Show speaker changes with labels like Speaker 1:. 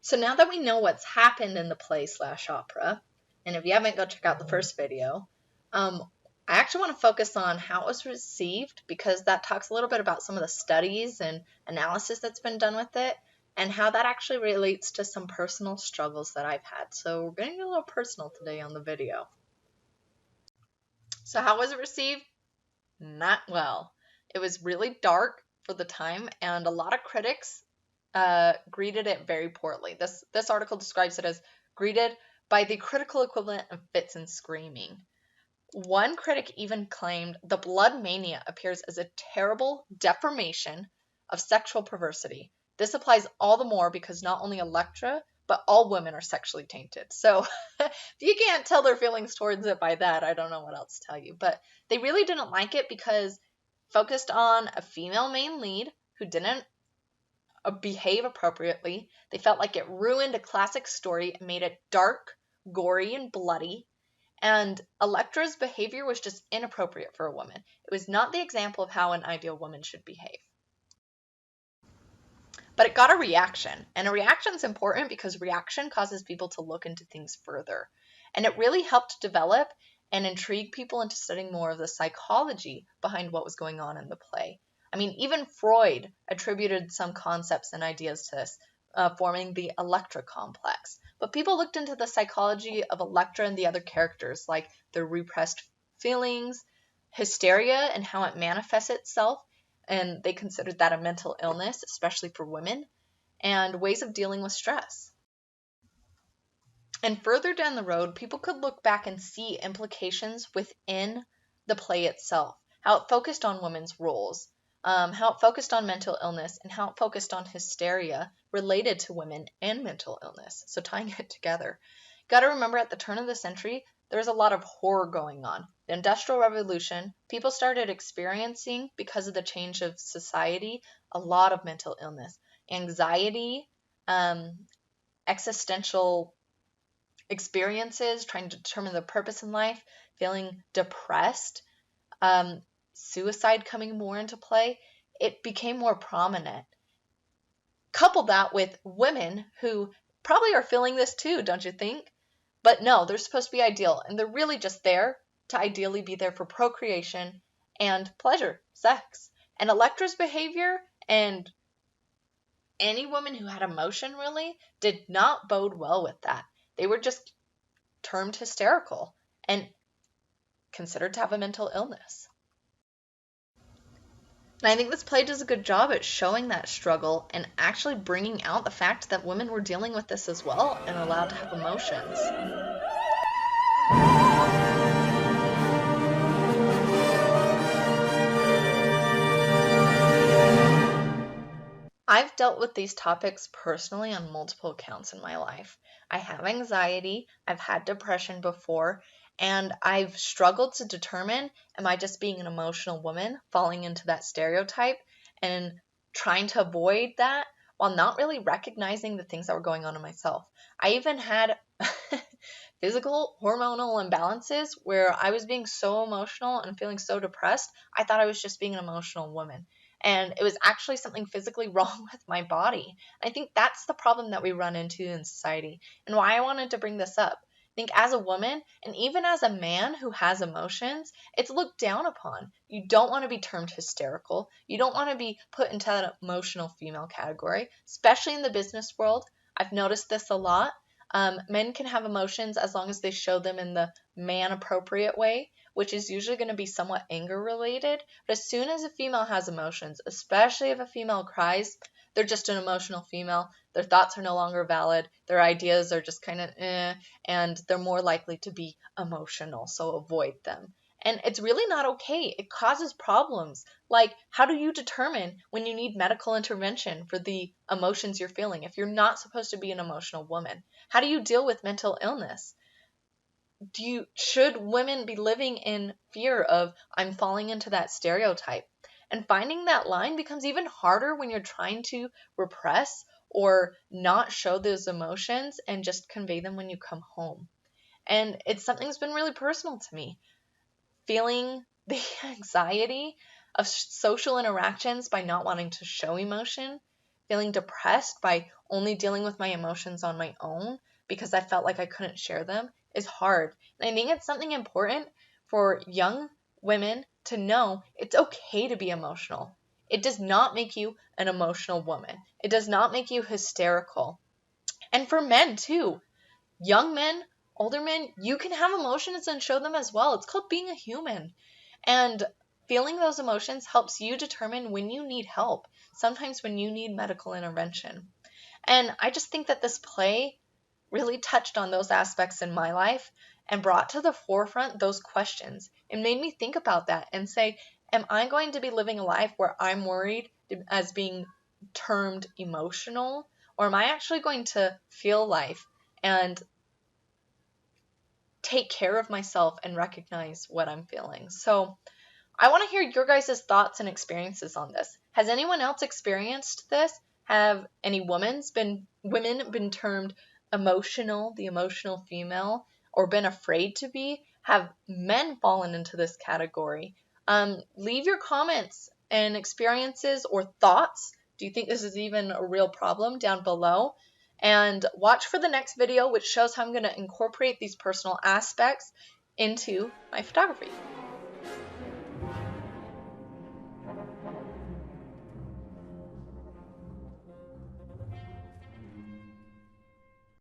Speaker 1: So now that we know what's happened in the play/opera, and if you haven't, go check out the first video, I actually want to focus on how it was received, because that talks a little bit about some of the studies and analysis that's been done with it, and how that actually relates to some personal struggles that I've had. So we're going to get a little personal today on the video. So how was it received? Not well. It was really dark for the time, and a lot of critics greeted it very poorly. This article describes it as greeted by the critical equivalent of fits and screaming. One critic even claimed the blood mania appears as a terrible deformation of sexual perversity. This applies all the more because not only Elektra, but all women are sexually tainted. So if you can't tell their feelings towards it by that, I don't know what else to tell you. But they really didn't like it because focused on a female main lead who didn't behave appropriately. They felt like it ruined a classic story and made it dark, gory, and bloody. And Elektra's behavior was just inappropriate for a woman. It was not the example of how an ideal woman should behave. But it got a reaction, and a reaction is important because reaction causes people to look into things further. And it really helped develop and intrigue people into studying more of the psychology behind what was going on in the play. I mean, even Freud attributed some concepts and ideas to this, forming the Elektra complex. But people looked into the psychology of Elektra and the other characters, like their repressed feelings, hysteria, and how it manifests itself, and they considered that a mental illness, especially for women, and ways of dealing with stress. And further down the road, people could look back and see implications within the play itself, how it focused on women's roles, how it focused on mental illness, and how it focused on hysteria related to women and mental illness. So tying it together. Got to remember, at the turn of the century, there was a lot of horror going on. The Industrial Revolution, people started experiencing, because of the change of society, a lot of mental illness, anxiety, existential experiences, trying to determine the purpose in life, feeling depressed, suicide coming more into play. It became more prominent. Couple that with women who probably are feeling this too, don't you think? But no, they're supposed to be ideal, and they're really just there to ideally be there for procreation and pleasure, sex. And Elektra's behavior and any woman who had emotion really did not bode well with that. They were just termed hysterical and considered to have a mental illness. And I think this play does a good job at showing that struggle and actually bringing out the fact that women were dealing with this as well and allowed to have emotions. I've dealt with these topics personally on multiple accounts in my life. I have anxiety, I've had depression before, and I've struggled to determine, am I just being an emotional woman, falling into that stereotype, and trying to avoid that while not really recognizing the things that were going on in myself. I even had physical hormonal imbalances where I was being so emotional and feeling so depressed, I thought I was just being an emotional woman. And it was actually something physically wrong with my body. I think that's the problem that we run into in society, and why I wanted to bring this up. I think as a woman, and even as a man who has emotions, it's looked down upon. You don't want to be termed hysterical. You don't want to be put into that emotional female category, especially in the business world. I've noticed this a lot. Men can have emotions as long as they show them in the man-appropriate way, which is usually going to be somewhat anger-related. But as soon as a female has emotions, especially if a female cries, they're just an emotional female. Their thoughts are no longer valid. Their ideas are just kind of and they're more likely to be emotional, so avoid them. And it's really not okay. It causes problems. Like, how do you determine when you need medical intervention for the emotions you're feeling if you're not supposed to be an emotional woman? How do you deal with mental illness? Should women be living in fear of, I'm falling into that stereotype? And finding that line becomes even harder when you're trying to repress or not show those emotions and just convey them when you come home. And it's something that's been really personal to me. Feeling the anxiety of social interactions by not wanting to show emotion, feeling depressed by only dealing with my emotions on my own because I felt like I couldn't share them is hard. And I think it's something important for young women to know it's okay to be emotional. It does not make you an emotional woman. It does not make you hysterical. And for men too, young men, older men, you can have emotions and show them as well. It's called being a human. And feeling those emotions helps you determine when you need help, sometimes when you need medical intervention. And I just think that this play really touched on those aspects in my life and brought to the forefront those questions. It made me think about that and say, am I going to be living a life where I'm worried as being termed emotional? Or am I actually going to feel life and take care of myself and recognize what I'm feeling? So I want to hear your guys' thoughts and experiences on this. Has anyone else experienced this? Have any women been termed emotional, the emotional female, or been afraid to be? Have men fallen into this category? Leave your comments and experiences or thoughts. Do you think this is even a real problem down below? And watch for the next video, which shows how I'm going to incorporate these personal aspects into my photography.